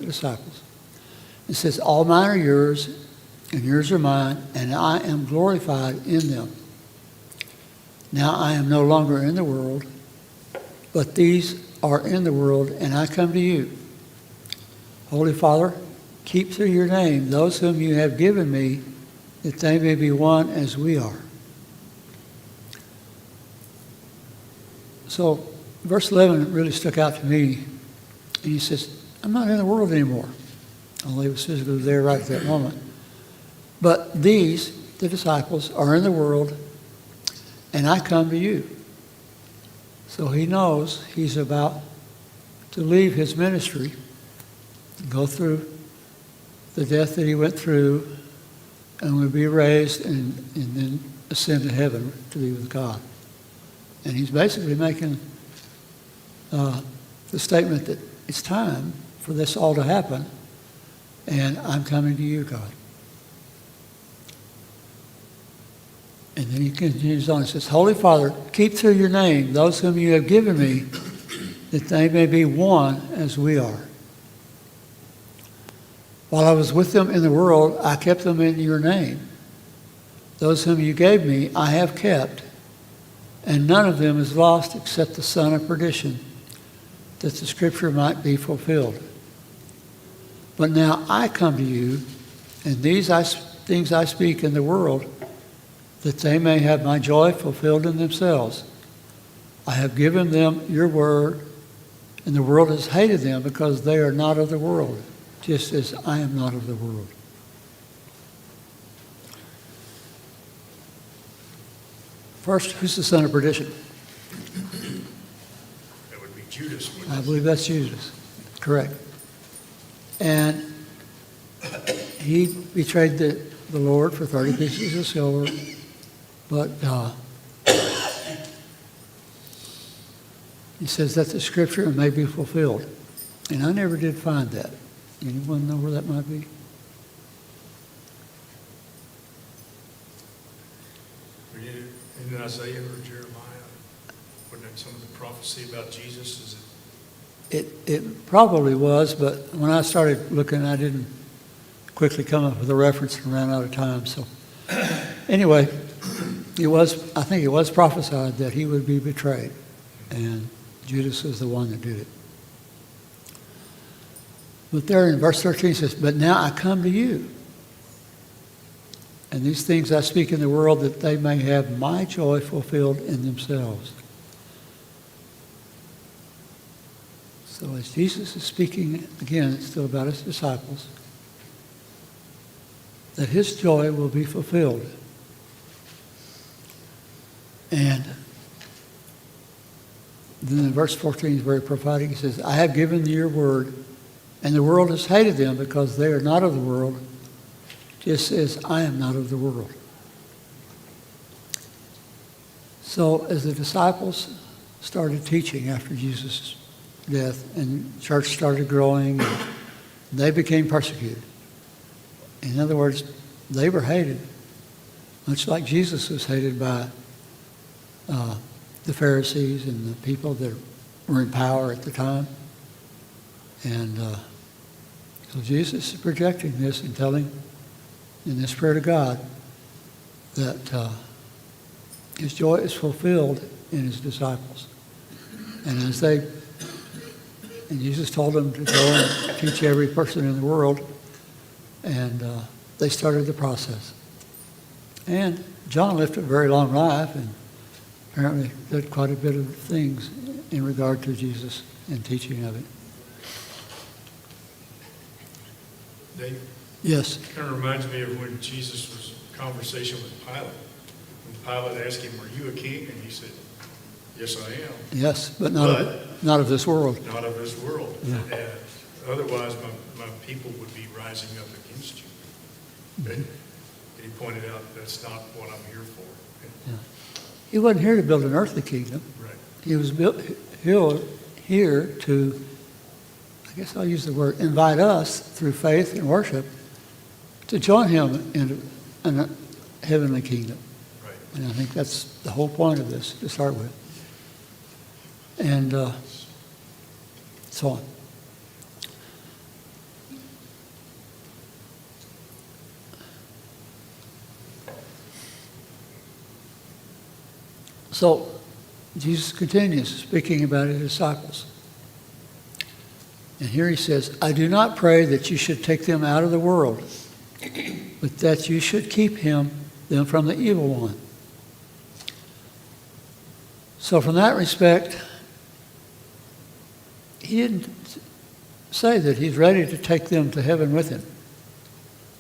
the disciples. It says, all mine are yours, and yours are mine, and I am glorified in them. Now I am no longer in the world, but these are in the world, and I come to you. Holy Father, keep through your name those whom you have given me, that they may be one as we are. So verse 11 really stuck out to me. And he says, I'm not in the world anymore. Although he was physically there right at that moment. But these, the disciples, are in the world, and I come to you. So he knows he's about to leave his ministry, go through the death that he went through, and will be raised and then ascend to heaven to be with God. And he's basically making the statement that it's time for this all to happen, and I'm coming to you, God. And then he continues on and says, Holy Father, keep through your name those whom you have given me, that they may be one as we are. While I was with them in the world, I kept them in your name. Those whom you gave me, I have kept, and none of them is lost except the son of perdition, that the scripture might be fulfilled. But now I come to you, and these things I speak in the world, that they may have my joy fulfilled in themselves. I have given them your word, and the world has hated them because they are not of the world, just as I am not of the world. First, who's the son of perdition? That would be Judas. I believe that's Judas. Correct. And he betrayed the Lord for 30 pieces of silver, but he says that the scripture may be fulfilled. And I never did find that. Anyone know where that might be? In Isaiah or Jeremiah, wasn't that some of the prophecy about Jesus? It probably was, but when I started looking, I didn't quickly come up with a reference and ran out of time. So anyway, I think it was prophesied that he would be betrayed, and Judas was the one that did it. But there in verse 13 it says, but now I come to you, and these things I speak in the world, that they may have my joy fulfilled in themselves. So as Jesus is speaking, again, it's still about his disciples, that his joy will be fulfilled. And then in verse 14 is very prophetic. He says, I have given you your word, and the world has hated them because they are not of the world, just as I am not of the world. So as the disciples started teaching after Jesus' death, and the church started growing, and they became persecuted. In other words, they were hated, much like Jesus was hated by the Pharisees and the people that were in power at the time. And so Jesus is projecting this and telling in the Spirit of God that his joy is fulfilled in his disciples. And and Jesus told them to go and teach every person in the world, and they started the process. And John lived a very long life and apparently did quite a bit of things in regard to Jesus and teaching of it. Dave? Yes. It kind of reminds me of when Jesus was in conversation with Pilate. When Pilate asked him, are you a king? And he said, yes, I am. Yes, but not of this world. Not of this world. Yeah. Otherwise, my people would be rising up against you. And he pointed out that's not what I'm here for. Yeah. He wasn't here to build an earthly kingdom. Right. He was here to, I guess I'll use the word, invite us through faith and worship to join him in a heavenly kingdom. Right. And I think that's the whole point of this to start with. And so on. So Jesus continues speaking about his disciples. And here he says, I do not pray that you should take them out of the world, but that you should keep them from the evil one. So from that respect, he didn't say that he's ready to take them to heaven with him.